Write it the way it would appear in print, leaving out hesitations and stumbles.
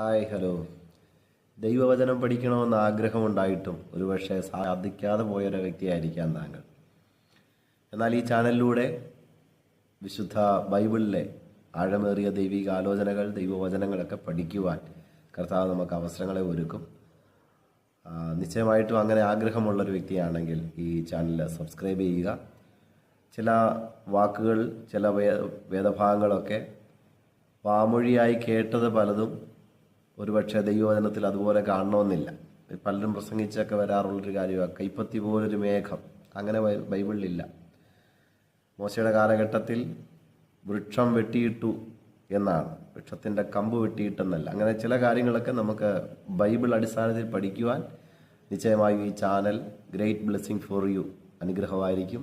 Hi hello. ദൈവവചനം പഠിക്കണമെന്ന് ആഗ്രഹമുണ്ടായിട്ടും ഒരുപക്ഷെ സാധിക്കാതെ പോയൊരു വ്യക്തിയായിരിക്കാം താങ്കൾ. എന്നാൽ ഈ ചാനലിലൂടെ വിശുദ്ധ ബൈബിളിലെ ആഴമേറിയ ദൈവിക ആലോചനകൾ, ദൈവവചനങ്ങളൊക്കെ പഠിക്കുവാൻ കർത്താവ് നമുക്ക് അവസരങ്ങളെ ഒരുക്കും. നിശ്ചയമായിട്ടും അങ്ങനെ ആഗ്രഹമുള്ളൊരു വ്യക്തിയാണെങ്കിൽ ഈ ചാനൽ സബ്സ്ക്രൈബ് ചെയ്യുക. ചില വാക്കുകൾ, ചില വേദഭാഗങ്ങളൊക്കെ വാമൊഴിയായി കേട്ടത് പലതും ഒരുപക്ഷെ ദൈവവചനത്തിൽ അതുപോലെ കാണണമെന്നില്ല. പലരും പ്രസംഗിച്ചൊക്കെ വരാറുള്ളൊരു കാര്യമാണ് കൈപ്പത്തി പോലൊരു മേഘം. അങ്ങനെ ബൈബിളിലില്ല. മോശയുടെ കാലഘട്ടത്തിൽ വൃക്ഷം വെട്ടിയിട്ടു എന്നാണ്, വൃക്ഷത്തിൻ്റെ കമ്പ് വെട്ടിയിട്ടെന്നല്ല. അങ്ങനെ ചില കാര്യങ്ങളൊക്കെ നമുക്ക് ബൈബിൾ അടിസ്ഥാനത്തിൽ പഠിക്കുവാൻ നിശ്ചയമായും ഈ channel great blessing for you അനുഗ്രഹമായിരിക്കും.